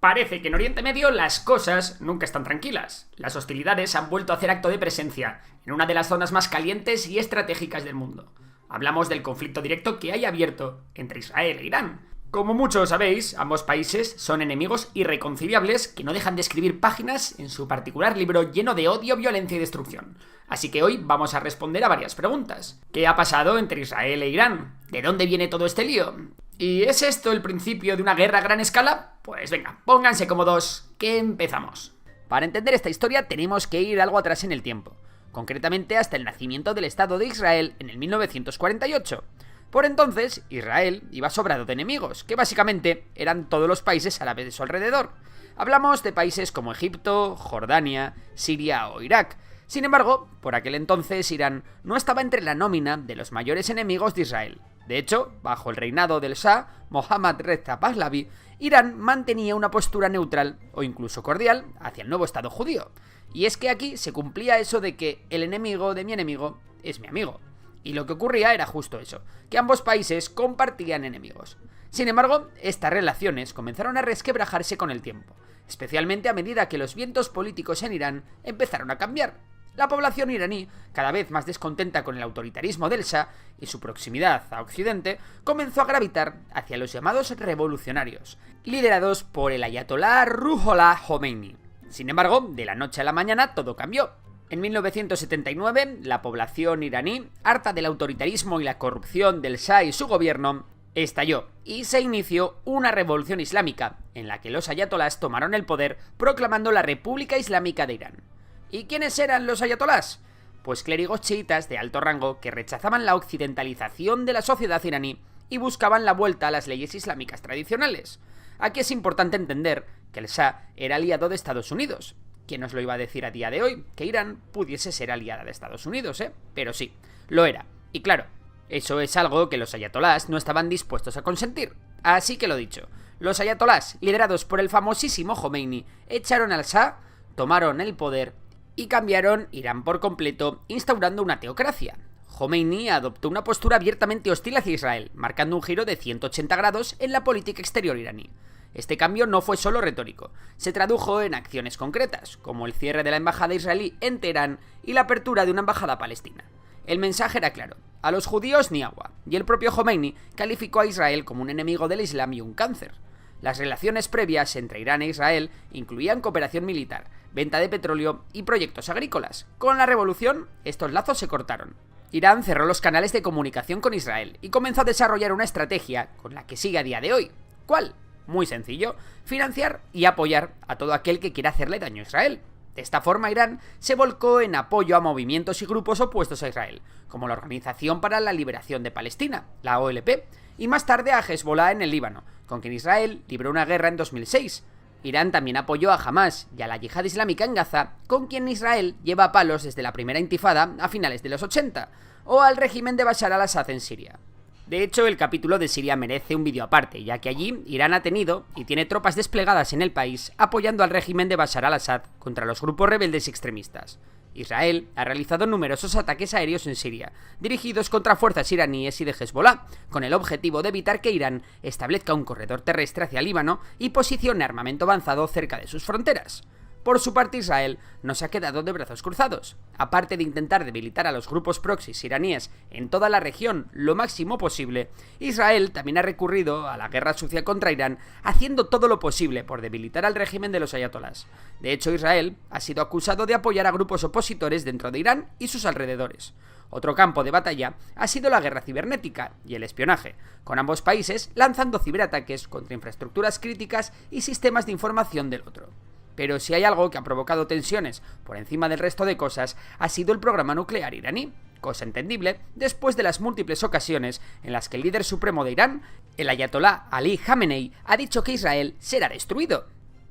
Parece que en Oriente Medio las cosas nunca están tranquilas. Las hostilidades han vuelto a hacer acto de presencia en una de las zonas más calientes y estratégicas del mundo. Hablamos del conflicto directo que hay abierto entre Israel e Irán. Como muchos sabéis, ambos países son enemigos irreconciliables que no dejan de escribir páginas en su particular libro lleno de odio, violencia y destrucción. Así que hoy vamos a responder a varias preguntas. ¿Qué ha pasado entre Israel e Irán? ¿De dónde viene todo este lío? ¿Y es esto el principio de una guerra a gran escala? Pues venga, pónganse cómodos, que empezamos. Para entender esta historia tenemos que ir algo atrás en el tiempo, concretamente hasta el nacimiento del Estado de Israel en el 1948. Por entonces, Israel iba sobrado de enemigos, que básicamente eran todos los países árabes de su alrededor. Hablamos de países como Egipto, Jordania, Siria o Irak. Sin embargo, por aquel entonces Irán no estaba entre la nómina de los mayores enemigos de Israel. De hecho, bajo el reinado del Shah, Mohammad Reza Pahlavi, Irán mantenía una postura neutral o incluso cordial hacia el nuevo Estado judío. Y es que aquí se cumplía eso de que el enemigo de mi enemigo es mi amigo. Y lo que ocurría era justo eso, que ambos países compartían enemigos. Sin embargo, estas relaciones comenzaron a resquebrajarse con el tiempo, especialmente a medida que los vientos políticos en Irán empezaron a cambiar. La población iraní, cada vez más descontenta con el autoritarismo del Shah y su proximidad a Occidente, comenzó a gravitar hacia los llamados revolucionarios, liderados por el ayatolá Ruhollah Khomeini. Sin embargo, de la noche a la mañana todo cambió. En 1979, la población iraní, harta del autoritarismo y la corrupción del Shah y su gobierno, estalló y se inició una revolución islámica, en la que los ayatolás tomaron el poder proclamando la República Islámica de Irán. ¿Y quiénes eran los ayatolás? Pues clérigos chiitas de alto rango que rechazaban la occidentalización de la sociedad iraní y buscaban la vuelta a las leyes islámicas tradicionales. Aquí es importante entender que el Shah era aliado de Estados Unidos. ¿Quién nos lo iba a decir a día de hoy? Que Irán pudiese ser aliada de Estados Unidos, Pero sí, lo era. Y claro, eso es algo que los ayatolás no estaban dispuestos a consentir. Así que lo dicho, los ayatolás, liderados por el famosísimo Khomeini, echaron al Shah, tomaron el poder y cambiaron Irán por completo, instaurando una teocracia. Khomeini adoptó una postura abiertamente hostil hacia Israel, marcando un giro de 180 grados en la política exterior iraní. Este cambio no fue solo retórico, se tradujo en acciones concretas, como el cierre de la embajada israelí en Teherán y la apertura de una embajada palestina. El mensaje era claro: a los judíos ni agua, y el propio Khomeini calificó a Israel como un enemigo del Islam y un cáncer. Las relaciones previas entre Irán e Israel incluían cooperación militar, venta de petróleo y proyectos agrícolas. Con la revolución, estos lazos se cortaron. Irán cerró los canales de comunicación con Israel y comenzó a desarrollar una estrategia con la que sigue a día de hoy. ¿Cuál? Muy sencillo: financiar y apoyar a todo aquel que quiera hacerle daño a Israel. De esta forma, Irán se volcó en apoyo a movimientos y grupos opuestos a Israel, como la Organización para la Liberación de Palestina, la OLP, y más tarde a Hezbollah en el Líbano, con quien Israel libró una guerra en 2006. Irán también apoyó a Hamas y a la Yihad Islámica en Gaza, con quien Israel lleva a palos desde la primera intifada a finales de los 80, o al régimen de Bashar al-Assad en Siria. De hecho, el capítulo de Siria merece un vídeo aparte, ya que allí Irán ha tenido y tiene tropas desplegadas en el país apoyando al régimen de Bashar al-Assad contra los grupos rebeldes y extremistas. Israel ha realizado numerosos ataques aéreos en Siria, dirigidos contra fuerzas iraníes y de Hezbollah, con el objetivo de evitar que Irán establezca un corredor terrestre hacia Líbano y posicione armamento avanzado cerca de sus fronteras. Por su parte, Israel no se ha quedado de brazos cruzados. Aparte de intentar debilitar a los grupos proxys iraníes en toda la región lo máximo posible, Israel también ha recurrido a la guerra sucia contra Irán, haciendo todo lo posible por debilitar al régimen de los ayatolás. De hecho, Israel ha sido acusado de apoyar a grupos opositores dentro de Irán y sus alrededores. Otro campo de batalla ha sido la guerra cibernética y el espionaje, con ambos países lanzando ciberataques contra infraestructuras críticas y sistemas de información del otro. Pero si hay algo que ha provocado tensiones por encima del resto de cosas, ha sido el programa nuclear iraní, cosa entendible después de las múltiples ocasiones en las que el líder supremo de Irán, el ayatolá Ali Khamenei, ha dicho que Israel será destruido.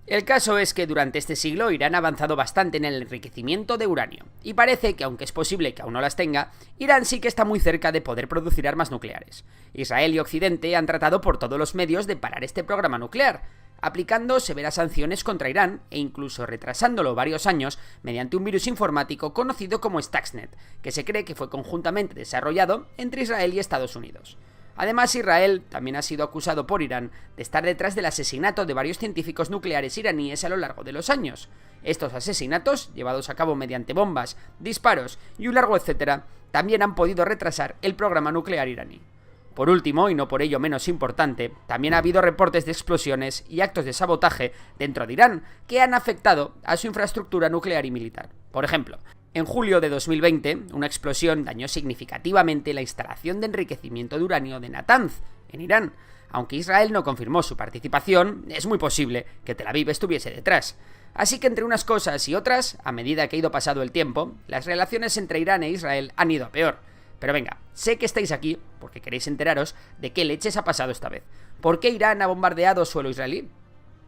El caso es que durante este siglo Irán ha avanzado bastante en el enriquecimiento de uranio, y parece que aunque es posible que aún no las tenga, Irán sí que está muy cerca de poder producir armas nucleares. Israel y Occidente han tratado por todos los medios de parar este programa nuclear, aplicando severas sanciones contra Irán e incluso retrasándolo varios años mediante un virus informático conocido como Stuxnet, que se cree que fue conjuntamente desarrollado entre Israel y Estados Unidos. Además, Israel también ha sido acusado por Irán de estar detrás del asesinato de varios científicos nucleares iraníes a lo largo de los años. Estos asesinatos, llevados a cabo mediante bombas, disparos y un largo etcétera, también han podido retrasar el programa nuclear iraní. Por último, y no por ello menos importante, también ha habido reportes de explosiones y actos de sabotaje dentro de Irán que han afectado a su infraestructura nuclear y militar. Por ejemplo, en julio de 2020, una explosión dañó significativamente la instalación de enriquecimiento de uranio de Natanz, en Irán. Aunque Israel no confirmó su participación, es muy posible que Tel Aviv estuviese detrás. Así que entre unas cosas y otras, a medida que ha ido pasado el tiempo, las relaciones entre Irán e Israel han ido a peor. Pero venga, sé que estáis aquí porque queréis enteraros de qué leches ha pasado esta vez. ¿Por qué Irán ha bombardeado suelo israelí?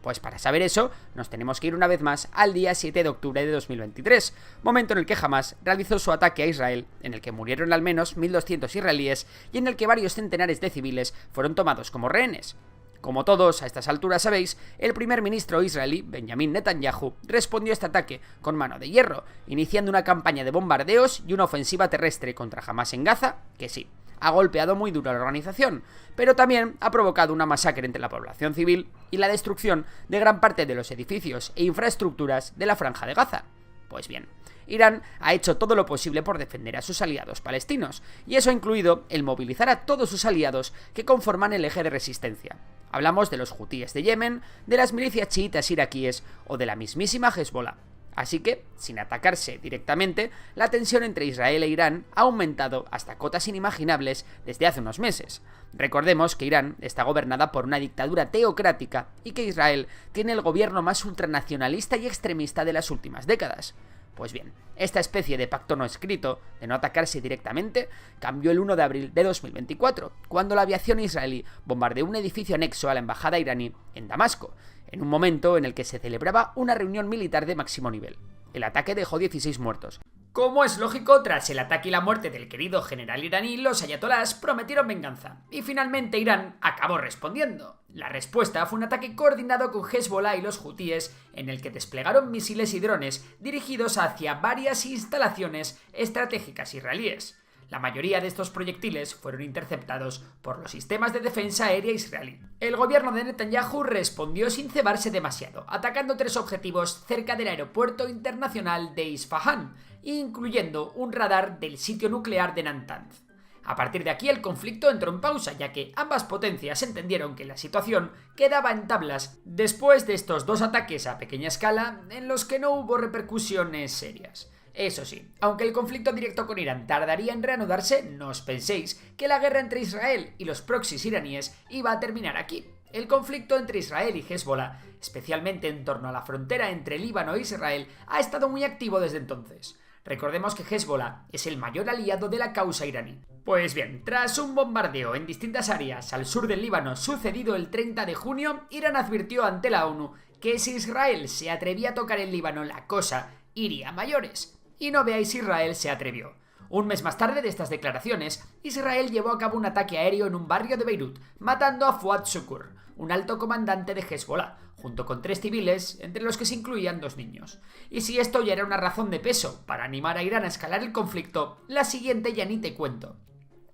Pues para saber eso, nos tenemos que ir una vez más al día 7 de octubre de 2023, momento en el que Hamas realizó su ataque a Israel, en el que murieron al menos 1.200 israelíes y en el que varios centenares de civiles fueron tomados como rehenes. Como todos a estas alturas sabéis, el primer ministro israelí, Benjamin Netanyahu, respondió a este ataque con mano de hierro, iniciando una campaña de bombardeos y una ofensiva terrestre contra Hamas en Gaza, que sí, ha golpeado muy duro a la organización, pero también ha provocado una masacre entre la población civil y la destrucción de gran parte de los edificios e infraestructuras de la Franja de Gaza. Pues bien, Irán ha hecho todo lo posible por defender a sus aliados palestinos, y eso ha incluido el movilizar a todos sus aliados que conforman el eje de resistencia. Hablamos de los hutíes de Yemen, de las milicias chiitas iraquíes o de la mismísima Hezbollah. Así que, sin atacarse directamente, la tensión entre Israel e Irán ha aumentado hasta cotas inimaginables desde hace unos meses. Recordemos que Irán está gobernada por una dictadura teocrática y que Israel tiene el gobierno más ultranacionalista y extremista de las últimas décadas. Pues bien, esta especie de pacto no escrito, de no atacarse directamente, cambió el 1 de abril de 2024, cuando la aviación israelí bombardeó un edificio anexo a la embajada iraní en Damasco, en un momento en el que se celebraba una reunión militar de máximo nivel. El ataque dejó 16 muertos. Como es lógico, tras el ataque y la muerte del querido general iraní, los ayatolás prometieron venganza, y finalmente Irán acabó respondiendo. La respuesta fue un ataque coordinado con Hezbollah y los hutíes, en el que desplegaron misiles y drones dirigidos hacia varias instalaciones estratégicas israelíes. La mayoría de estos proyectiles fueron interceptados por los sistemas de defensa aérea israelí. El gobierno de Netanyahu respondió sin cebarse demasiado, atacando 3 objetivos cerca del aeropuerto internacional de Isfahán, incluyendo un radar del sitio nuclear de Natanz. A partir de aquí el conflicto entró en pausa, ya que ambas potencias entendieron que la situación quedaba en tablas después de estos 2 ataques a pequeña escala en los que no hubo repercusiones serias. Eso sí, aunque el conflicto directo con Irán tardaría en reanudarse, no os penséis que la guerra entre Israel y los proxies iraníes iba a terminar aquí. El conflicto entre Israel y Hezbollah, especialmente en torno a la frontera entre Líbano e Israel, ha estado muy activo desde entonces. Recordemos que Hezbollah es el mayor aliado de la causa iraní. Pues bien, tras un bombardeo en distintas áreas al sur del Líbano sucedido el 30 de junio, Irán advirtió ante la ONU que si Israel se atrevía a tocar el Líbano, la cosa iría a mayores. Y no veáis, Israel se atrevió. Un mes más tarde de estas declaraciones, Israel llevó a cabo un ataque aéreo en un barrio de Beirut, matando a Fuad Shukr, un alto comandante de Hezbollah, junto con 3 civiles, entre los que se incluían 2 niños. Y si esto ya era una razón de peso para animar a Irán a escalar el conflicto, la siguiente ya ni te cuento.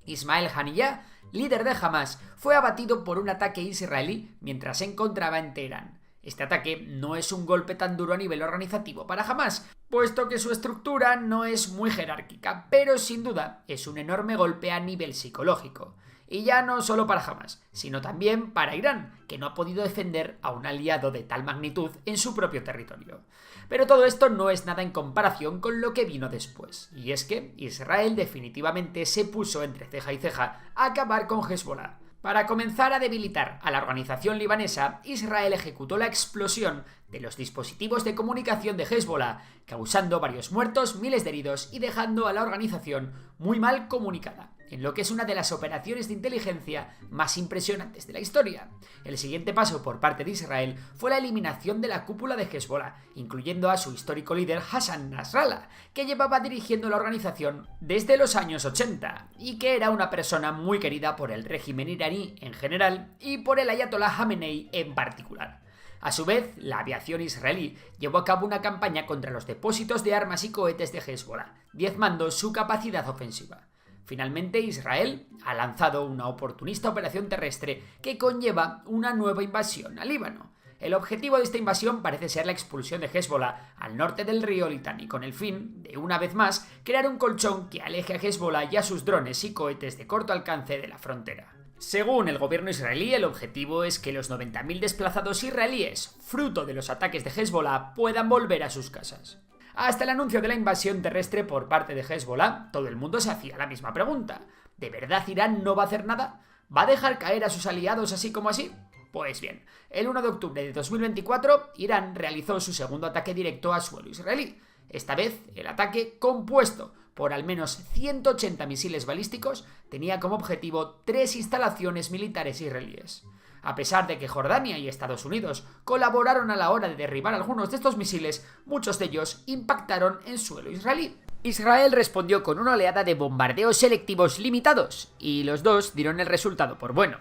Ismail Haniyeh, líder de Hamas, fue abatido por un ataque israelí mientras se encontraba en Teherán. Este ataque no es un golpe tan duro a nivel organizativo para Hamas, puesto que su estructura no es muy jerárquica, pero sin duda es un enorme golpe a nivel psicológico. Y ya no solo para Hamas, sino también para Irán, que no ha podido defender a un aliado de tal magnitud en su propio territorio. Pero todo esto no es nada en comparación con lo que vino después, y es que Israel definitivamente se puso entre ceja y ceja a acabar con Hezbollah. Para comenzar a debilitar a la organización libanesa, Israel ejecutó la explosión de los dispositivos de comunicación de Hezbollah, causando varios muertos, miles de heridos y dejando a la organización muy mal comunicada, en lo que es una de las operaciones de inteligencia más impresionantes de la historia. El siguiente paso por parte de Israel fue la eliminación de la cúpula de Hezbollah, incluyendo a su histórico líder Hassan Nasrallah, que llevaba dirigiendo la organización desde los años 80 y que era una persona muy querida por el régimen iraní en general y por el ayatolá Jamenei en particular. A su vez, la aviación israelí llevó a cabo una campaña contra los depósitos de armas y cohetes de Hezbollah, diezmando su capacidad ofensiva. Finalmente, Israel ha lanzado una oportunista operación terrestre que conlleva una nueva invasión al Líbano. El objetivo de esta invasión parece ser la expulsión de Hezbollah al norte del río Litani, con el fin de, una vez más, crear un colchón que aleje a Hezbollah y a sus drones y cohetes de corto alcance de la frontera. Según el gobierno israelí, el objetivo es que los 90.000 desplazados israelíes, fruto de los ataques de Hezbollah, puedan volver a sus casas. Hasta el anuncio de la invasión terrestre por parte de Hezbollah, todo el mundo se hacía la misma pregunta. ¿De verdad Irán no va a hacer nada? ¿Va a dejar caer a sus aliados así como así? Pues bien, el 1 de octubre de 2024, Irán realizó su segundo ataque directo a suelo israelí. Esta vez, el ataque, compuesto por al menos 180 misiles balísticos, tenía como objetivo 3 instalaciones militares israelíes. A pesar de que Jordania y Estados Unidos colaboraron a la hora de derribar algunos de estos misiles, muchos de ellos impactaron en suelo israelí. Israel respondió con una oleada de bombardeos selectivos limitados, y los dos dieron el resultado por bueno.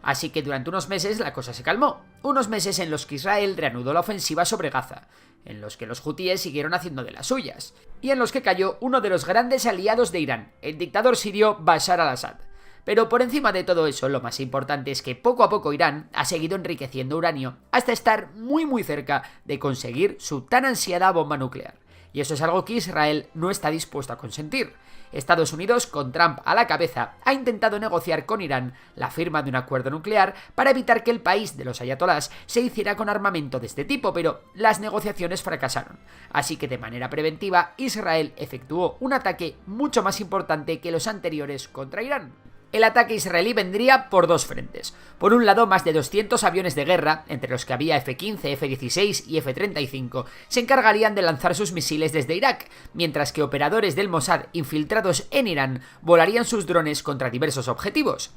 Así que durante unos meses la cosa se calmó, unos meses en los que Israel reanudó la ofensiva sobre Gaza, en los que los hutíes siguieron haciendo de las suyas, y en los que cayó uno de los grandes aliados de Irán, el dictador sirio Bashar al-Assad. Pero por encima de todo eso, lo más importante es que poco a poco Irán ha seguido enriqueciendo uranio hasta estar muy cerca de conseguir su tan ansiada bomba nuclear. Y eso es algo que Israel no está dispuesto a consentir. Estados Unidos, con Trump a la cabeza, ha intentado negociar con Irán la firma de un acuerdo nuclear para evitar que el país de los ayatolás se hiciera con armamento de este tipo, pero las negociaciones fracasaron. Así que de manera preventiva, Israel efectuó un ataque mucho más importante que los anteriores contra Irán. El ataque israelí vendría por dos frentes. Por un lado, más de 200 aviones de guerra, entre los que había F-15, F-16 y F-35, se encargarían de lanzar sus misiles desde Irak, mientras que operadores del Mossad infiltrados en Irán volarían sus drones contra diversos objetivos.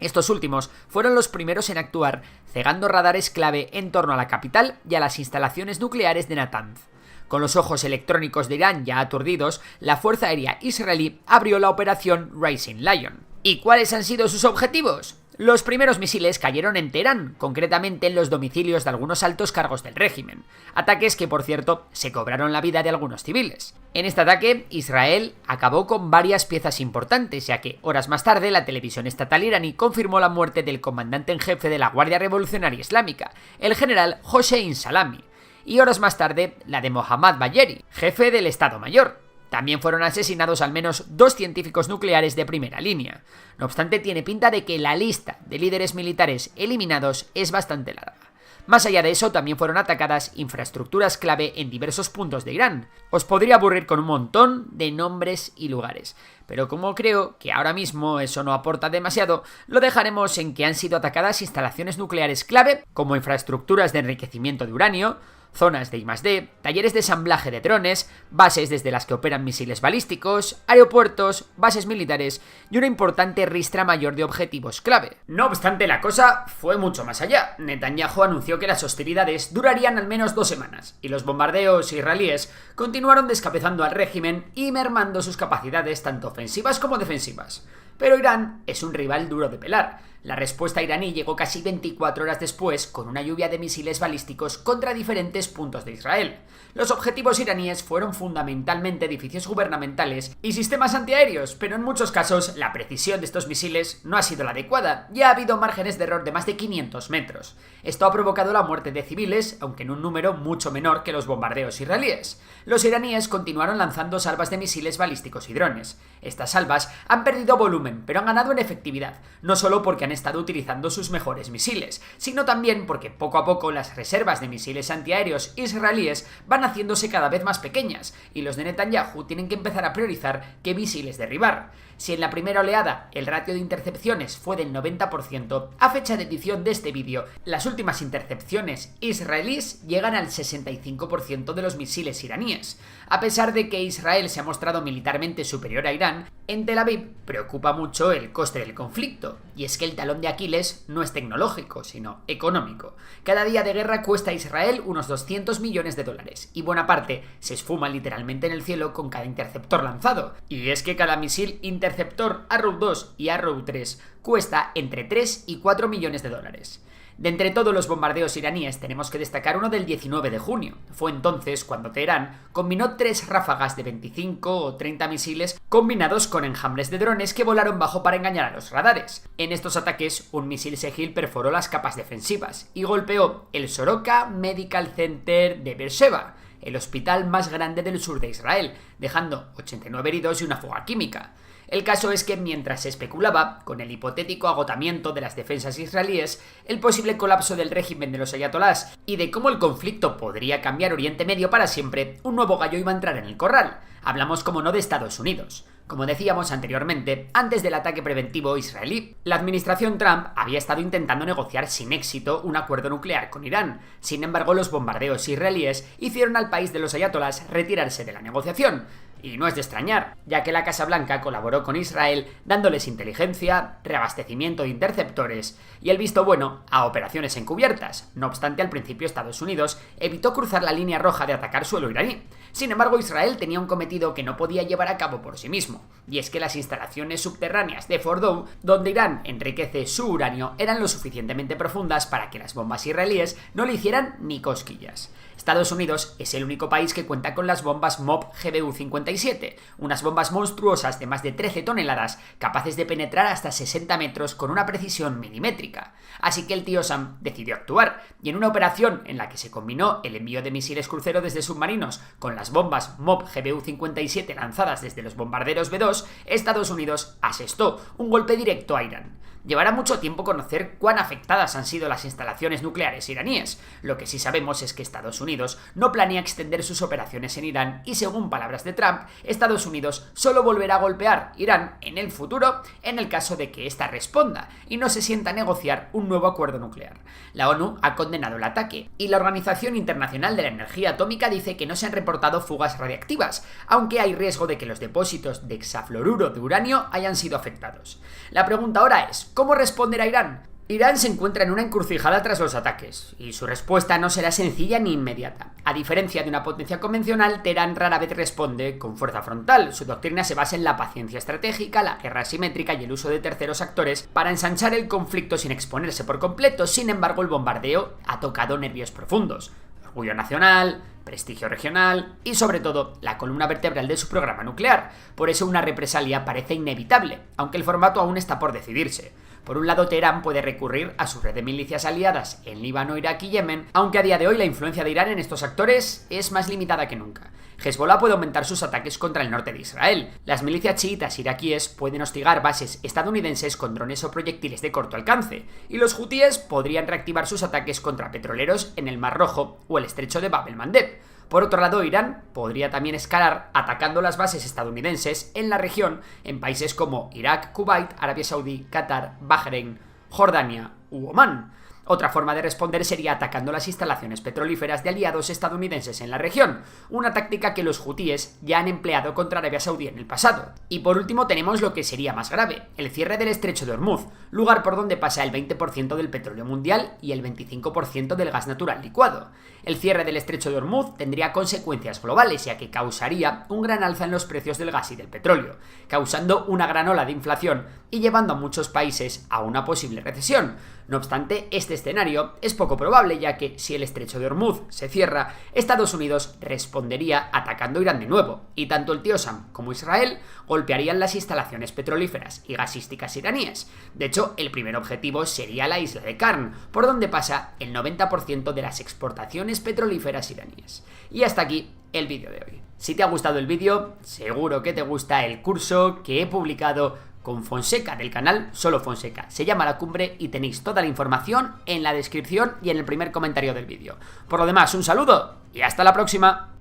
Estos últimos fueron los primeros en actuar, cegando radares clave en torno a la capital y a las instalaciones nucleares de Natanz. Con los ojos electrónicos de Irán ya aturdidos, la Fuerza Aérea israelí abrió la operación Rising Lion. ¿Y cuáles han sido sus objetivos? Los primeros misiles cayeron en Teherán, concretamente en los domicilios de algunos altos cargos del régimen. Ataques que, por cierto, se cobraron la vida de algunos civiles. En este ataque, Israel acabó con varias piezas importantes, ya que horas más tarde la televisión estatal iraní confirmó la muerte del comandante en jefe de la Guardia Revolucionaria Islámica, el general Hossein Salami, y horas más tarde la de Mohammad Bagheri, jefe del Estado Mayor. También fueron asesinados al menos 2 científicos nucleares de primera línea. No obstante, tiene pinta de que la lista de líderes militares eliminados es bastante larga. Más allá de eso, también fueron atacadas infraestructuras clave en diversos puntos de Irán. Os podría aburrir con un montón de nombres y lugares, pero como creo que ahora mismo eso no aporta demasiado, lo dejaremos en que han sido atacadas instalaciones nucleares clave, como infraestructuras de enriquecimiento de uranio, zonas de I+D, talleres de ensamblaje de drones, bases desde las que operan misiles balísticos, aeropuertos, bases militares y una importante ristra mayor de objetivos clave. No obstante, la cosa fue mucho más allá. Netanyahu anunció que las hostilidades durarían al menos 2 semanas y los bombardeos israelíes continuaron descabezando al régimen y mermando sus capacidades tanto ofensivas como defensivas. Pero Irán es un rival duro de pelar. La respuesta iraní llegó casi 24 horas después con una lluvia de misiles balísticos contra diferentes puntos de Israel. Los objetivos iraníes fueron fundamentalmente edificios gubernamentales y sistemas antiaéreos, pero en muchos casos la precisión de estos misiles no ha sido la adecuada y ha habido márgenes de error de más de 500 metros. Esto ha provocado la muerte de civiles, aunque en un número mucho menor que los bombardeos israelíes. Los iraníes continuaron lanzando salvas de misiles balísticos y drones. Estas salvas han perdido volumen, pero han ganado en efectividad, no solo porque han estado utilizando sus mejores misiles, sino también porque poco a poco las reservas de misiles antiaéreos israelíes van haciéndose cada vez más pequeñas y los de Netanyahu tienen que empezar a priorizar qué misiles derribar. Si en la primera oleada el ratio de intercepciones fue del 90%, a fecha de edición de este vídeo, las últimas intercepciones israelíes llegan al 65% de los misiles iraníes. A pesar de que Israel se ha mostrado militarmente superior a Irán, en Tel Aviv preocupa mucho el coste del conflicto, y es que el talón de Aquiles no es tecnológico, sino económico. Cada día de guerra cuesta a Israel unos 200 millones de dólares, y buena parte se esfuma literalmente en el cielo con cada interceptor lanzado. Y es que cada misil interceptor Arrow 2 y Arrow 3 cuesta entre 3 y 4 millones de dólares. De entre todos los bombardeos iraníes tenemos que destacar uno del 19 de junio. Fue entonces cuando Teherán combinó 3 ráfagas de 25 o 30 misiles combinados con enjambres de drones que volaron bajo para engañar a los radares. En estos ataques, un misil Segil perforó las capas defensivas y golpeó el Soroka Medical Center de Beersheba, el hospital más grande del sur de Israel, dejando 89 heridos y una fuga química. El caso es que mientras se especulaba con el hipotético agotamiento de las defensas israelíes, el posible colapso del régimen de los ayatolás y de cómo el conflicto podría cambiar Oriente Medio para siempre, un nuevo gallo iba a entrar en el corral. Hablamos, como no, de Estados Unidos. Como decíamos anteriormente, antes del ataque preventivo israelí, la administración Trump había estado intentando negociar sin éxito un acuerdo nuclear con Irán. Sin embargo, los bombardeos israelíes hicieron al país de los ayatolás retirarse de la negociación. Y no es de extrañar, ya que la Casa Blanca colaboró con Israel dándoles inteligencia, reabastecimiento de interceptores y el visto bueno a operaciones encubiertas. No obstante, al principio Estados Unidos evitó cruzar la línea roja de atacar suelo iraní. Sin embargo, Israel tenía un cometido que no podía llevar a cabo por sí mismo, y es que las instalaciones subterráneas de Fordow, donde Irán enriquece su uranio, eran lo suficientemente profundas para que las bombas israelíes no le hicieran ni cosquillas. Estados Unidos es el único país que cuenta con las bombas MOB GBU-57, unas bombas monstruosas de más de 13 toneladas, capaces de penetrar hasta 60 metros con una precisión milimétrica. Así que el tío Sam decidió actuar, y en una operación en la que se combinó el envío de misiles crucero desde submarinos con las bombas MOB GBU-57 lanzadas desde los bombarderos B-2, Estados Unidos asestó un golpe directo a Irán. Llevará mucho tiempo conocer cuán afectadas han sido las instalaciones nucleares iraníes. Lo que sí sabemos es que Estados Unidos no planea extender sus operaciones en Irán y, según palabras de Trump, Estados Unidos solo volverá a golpear Irán en el futuro en el caso de que ésta responda y no se sienta a negociar un nuevo acuerdo nuclear. La ONU ha condenado el ataque y la Organización Internacional de la Energía Atómica dice que no se han reportado fugas radiactivas, aunque hay riesgo de que los depósitos de hexafluoruro de uranio hayan sido afectados. La pregunta ahora es, ¿cómo responderá Irán? Irán se encuentra en una encrucijada tras los ataques, y su respuesta no será sencilla ni inmediata. A diferencia de una potencia convencional, Teherán rara vez responde con fuerza frontal. Su doctrina se basa en la paciencia estratégica, la guerra asimétrica y el uso de terceros actores para ensanchar el conflicto sin exponerse por completo. Sin embargo, el bombardeo ha tocado nervios profundos. Orgullo nacional, prestigio regional y, sobre todo, la columna vertebral de su programa nuclear. Por eso una represalia parece inevitable, aunque el formato aún está por decidirse. Por un lado, Teherán puede recurrir a su red de milicias aliadas en Líbano, Irak y Yemen, aunque a día de hoy la influencia de Irán en estos actores es más limitada que nunca. Hezbollah puede aumentar sus ataques contra el norte de Israel. Las milicias chiitas iraquíes pueden hostigar bases estadounidenses con drones o proyectiles de corto alcance, y los hutíes podrían reactivar sus ataques contra petroleros en el Mar Rojo o el estrecho de Bab el-Mandeb. Por otro lado, Irán podría también escalar atacando las bases estadounidenses en la región en países como Irak, Kuwait, Arabia Saudí, Qatar, Bahrein, Jordania u Omán. Otra forma de responder sería atacando las instalaciones petrolíferas de aliados estadounidenses en la región, una táctica que los hutíes ya han empleado contra Arabia Saudí en el pasado. Y por último tenemos lo que sería más grave, el cierre del estrecho de Hormuz, lugar por donde pasa el 20% del petróleo mundial y el 25% del gas natural licuado. El cierre del estrecho de Hormuz tendría consecuencias globales, ya que causaría un gran alza en los precios del gas y del petróleo, causando una gran ola de inflación y llevando a muchos países a una posible recesión. No obstante, este escenario es poco probable, ya que si el estrecho de Hormuz se cierra, Estados Unidos respondería atacando Irán de nuevo, y tanto el tío Sam como Israel golpearían las instalaciones petrolíferas y gasísticas iraníes. De hecho, el primer objetivo sería la isla de Karn, por donde pasa el 90% de las exportaciones petrolíferas iraníes. Y hasta aquí el vídeo de hoy. Si te ha gustado el vídeo, seguro que te gusta el curso que he publicado con Fonseca del canal Solo Fonseca. Se llama La Cumbre y tenéis toda la información en la descripción y en el primer comentario del vídeo. Por lo demás, un saludo y hasta la próxima.